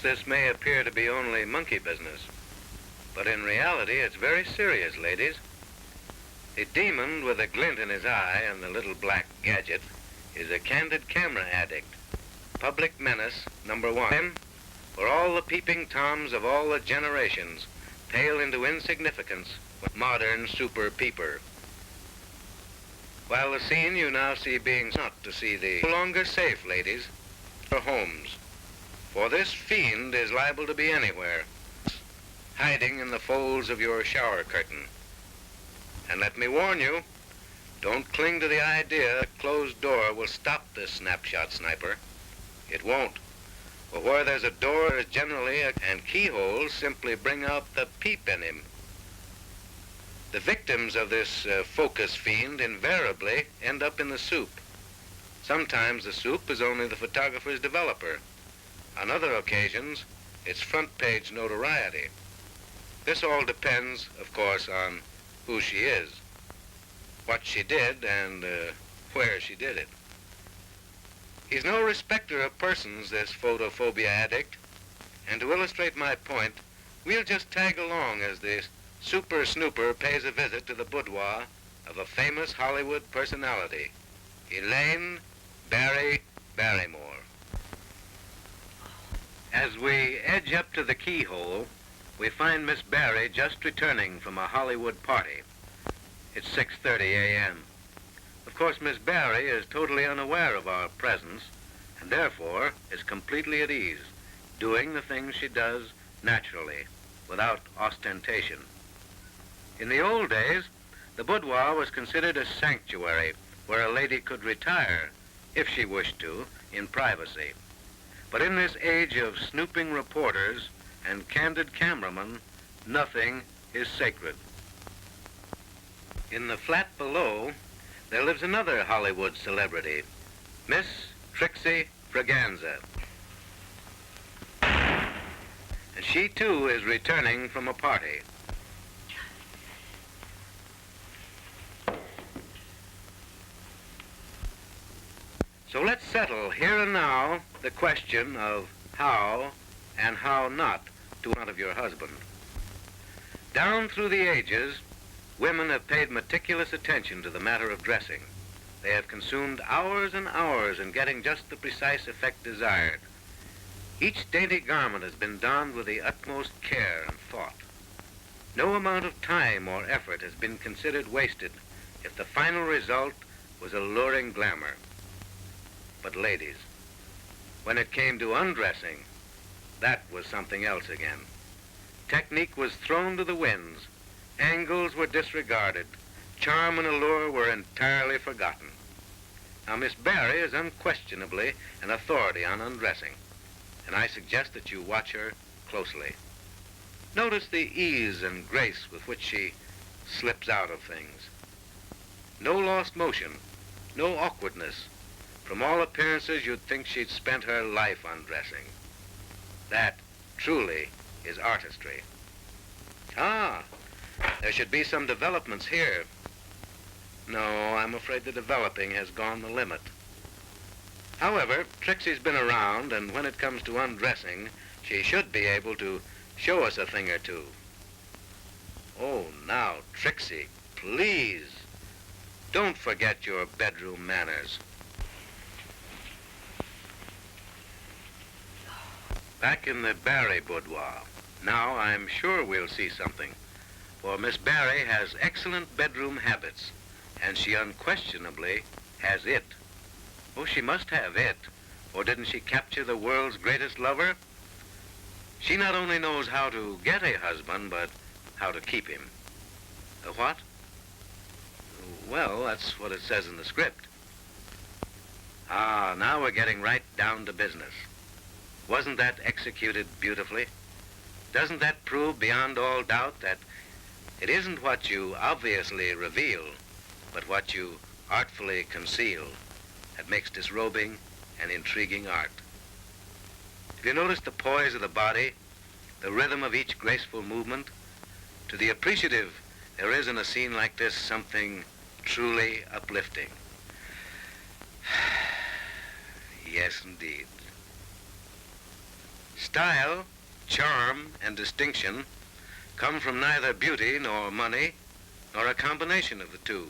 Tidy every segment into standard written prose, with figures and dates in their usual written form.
this may appear to be only monkey business, but in reality it's very serious, ladies. The demon with a glint in his eye and the little black gadget is a candid camera addict, public menace number one, for all the peeping toms of all the generations pale into insignificance with modern super peeper. While the scene you now see being not to see the no longer safe, ladies, for homes. For this fiend is liable to be anywhere, hiding in the folds of your shower curtain. And let me warn you, don't cling to the idea a closed door will stop this snapshot sniper. It won't. For where there's a door, there's generally and keyholes simply bring out the peep in him. The victims of this focus fiend invariably end up in the soup. Sometimes the soup is only the photographer's developer. On other occasions, it's front page notoriety. This all depends, of course, on who she is, what she did, and where she did it. He's no respecter of persons, this photophobia addict. And to illustrate my point, we'll just tag along as the super snooper pays a visit to the boudoir of a famous Hollywood personality, Elaine Barrie Barrymore. As we edge up to the keyhole, we find Miss Barrie just returning from a Hollywood party. It's 6:30 a.m. Of course, Miss Barrie is totally unaware of our presence and therefore is completely at ease, doing the things she does naturally, without ostentation. In the old days, the boudoir was considered a sanctuary where a lady could retire, if she wished to, in privacy. But in this age of snooping reporters and candid cameramen, nothing is sacred. In the flat below, there lives another Hollywood celebrity, Miss Trixie Fraganza. And she, too, is returning from a party. So let's settle here and now the question of how and how not to front of your husband. Down through the ages, women have paid meticulous attention to the matter of dressing. They have consumed hours and hours in getting just the precise effect desired. Each dainty garment has been donned with the utmost care and thought. No amount of time or effort has been considered wasted if the final result was alluring glamour. But ladies, when it came to undressing, that was something else again. Technique was thrown to the winds. Angles were disregarded. Charm and allure were entirely forgotten. Now, Miss Barrie is unquestionably an authority on undressing, and I suggest that you watch her closely. Notice the ease and grace with which she slips out of things. No lost motion, no awkwardness. From all appearances, you'd think she'd spent her life undressing. That truly is artistry. Ah, there should be some developments here. No, I'm afraid the developing has gone the limit. However, Trixie's been around, and when it comes to undressing, she should be able to show us a thing or two. Oh, now, Trixie, please, don't forget your bedroom manners. Back in the Barrie boudoir. Now I'm sure we'll see something, for Miss Barrie has excellent bedroom habits, and she unquestionably has it. Oh, she must have it, or didn't she capture the world's greatest lover? She not only knows how to get a husband, but how to keep him. The what? Well, that's what it says in the script. Ah, now we're getting right down to business. Wasn't that executed beautifully? Doesn't that prove beyond all doubt that it isn't what you obviously reveal, but what you artfully conceal that makes disrobing an intriguing art? Have you noticed the poise of the body, the rhythm of each graceful movement? To the appreciative, there is in a scene like this something truly uplifting. Yes, indeed. Style, charm, and distinction come from neither beauty nor money, nor a combination of the two.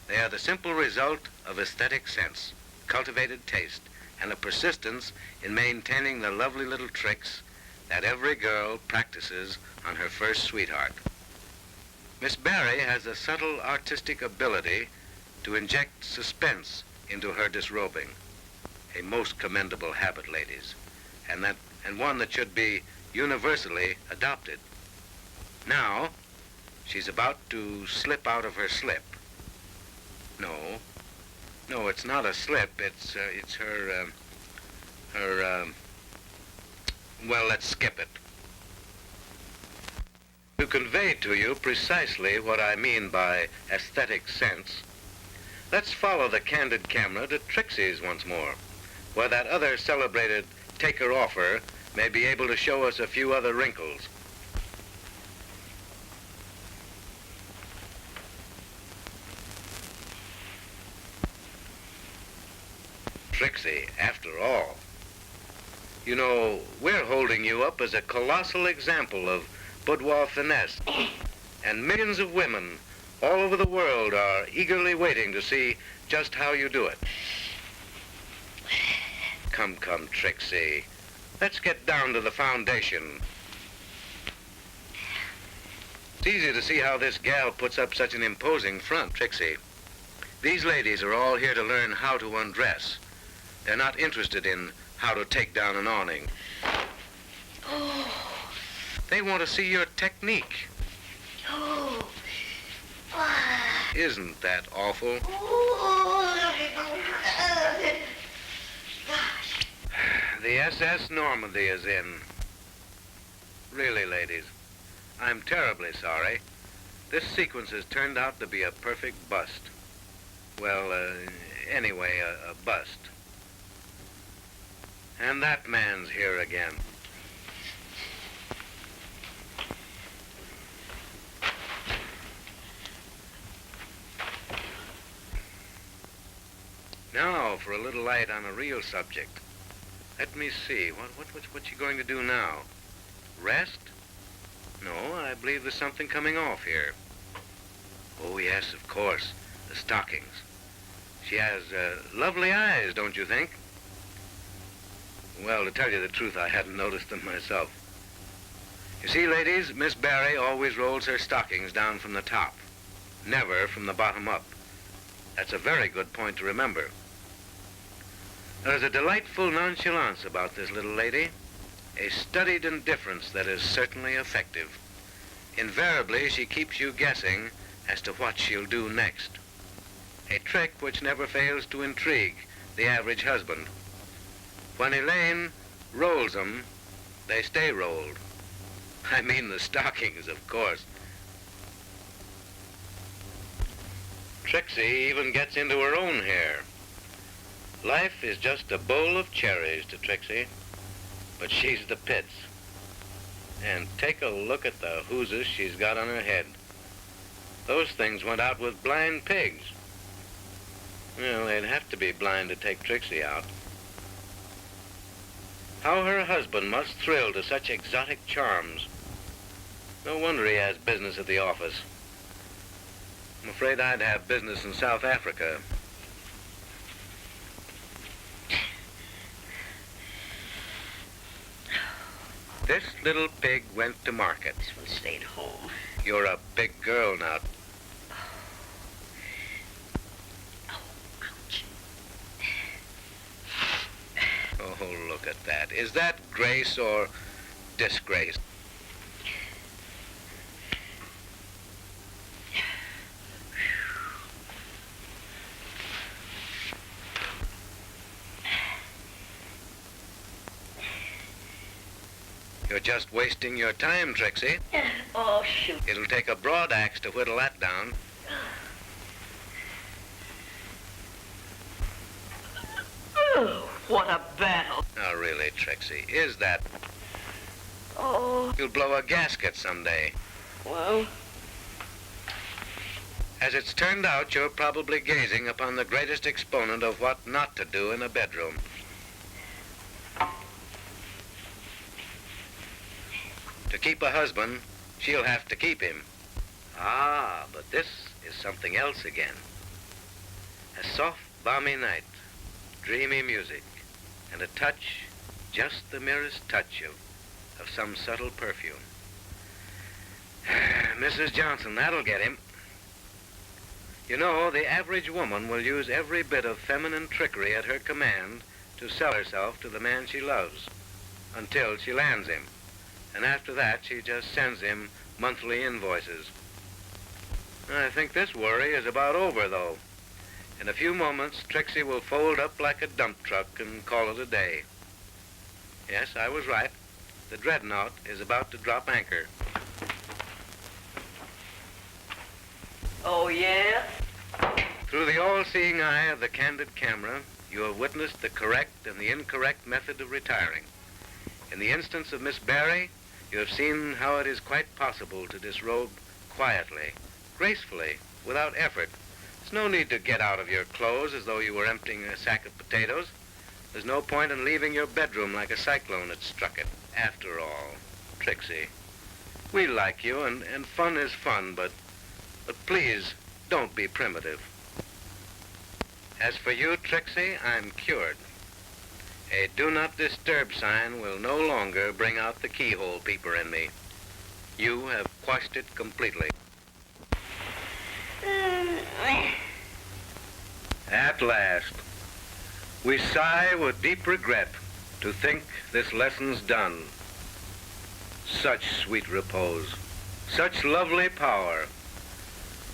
They are the simple result of aesthetic sense, cultivated taste, and a persistence in maintaining the lovely little tricks that every girl practices on her first sweetheart. Miss Barrie has a subtle artistic ability to inject suspense into her disrobing, a most commendable habit, ladies, and one that should be universally adopted. Now, she's about to slip out of her slip. No, it's not a slip. It's her. Well, let's skip it. To convey to you precisely what I mean by aesthetic sense, let's follow the candid camera to Trixie's once more, where that other celebrated taker-offer may be able to show us a few other wrinkles. Trixie, after all. You know, we're holding you up as a colossal example of boudoir finesse, and millions of women all over the world are eagerly waiting to see just how you do it. Come, Trixie. Let's get down to the foundation. It's easy to see how this gal puts up such an imposing front, Trixie. These ladies are all here to learn how to undress. They're not interested in how to take down an awning. Oh. They want to see your technique. Oh. Isn't that awful? Gosh. The SS Normandy is in. Really, ladies, I'm terribly sorry. This sequence has turned out to be a perfect bust. Well, anyway, a bust. And that man's here again. Now for a little light on a real subject. Let me see. What you going to do now? Rest? No, I believe there's something coming off here. Oh, yes, of course. The stockings. She has lovely eyes, don't you think? Well, to tell you the truth, I hadn't noticed them myself. You see, ladies, Miss Barrie always rolls her stockings down from the top, never from the bottom up. That's a very good point to remember. There's a delightful nonchalance about this little lady, a studied indifference that is certainly effective. Invariably, she keeps you guessing as to what she'll do next. A trick which never fails to intrigue the average husband. When Elaine rolls them, they stay rolled. I mean the stockings, of course. Trixie even gets into her own hair. Life is just a bowl of cherries to Trixie, but she's the pits. And take a look at the hooses she's got on her head. Those things went out with blind pigs. Well, they'd have to be blind to take Trixie out. How her husband must thrill to such exotic charms. No wonder he has business at the office. I'm afraid I'd have business in South Africa. This little pig went to market. This one stayed home. You're a big girl now. Ouch. Oh, look at that. Is that grace or disgrace? You're just wasting your time, Trixie. Oh, shoot. It'll take a broad axe to whittle that down. Oh, what a battle. Now, really, Trixie, is that... Oh, You'll blow a gasket someday. well, As it's turned out, you're probably gazing upon the greatest exponent of what not to do in a bedroom. To keep a husband, she'll have to keep him. Ah, but this is something else again. A soft, balmy night, dreamy music, and a touch, just the merest touch of some subtle perfume. Mrs. Johnson, that'll get him. You know, the average woman will use every bit of feminine trickery at her command to sell herself to the man she loves, until she lands him. And after that, she just sends him monthly invoices. I think this worry is about over, though. In a few moments, Trixie will fold up like a dump truck and call it a day. Yes, I was right. The dreadnought is about to drop anchor. Oh, yeah? Through the all-seeing eye of the candid camera, you have witnessed the correct and the incorrect method of retiring. In the instance of Miss Barrie, you have seen how it is quite possible to disrobe quietly, gracefully, without effort. There's no need to get out of your clothes as though you were emptying a sack of potatoes. There's no point in leaving your bedroom like a cyclone had struck it. After all, Trixie, we like you, and fun is fun, but please, don't be primitive. As for you, Trixie, I'm cured. A do not disturb sign will no longer bring out the keyhole peeper in me. You have quashed it completely. At last, we sigh with deep regret to think this lesson's done. Such sweet repose, such lovely power.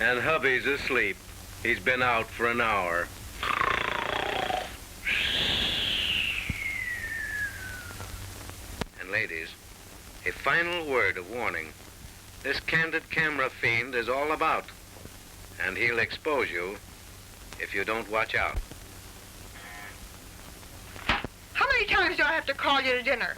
And hubby's asleep. He's been out for an hour. And ladies, a final word of warning. This candid camera fiend is all about, and he'll expose you if you don't watch out. How many times do I have to call you to dinner?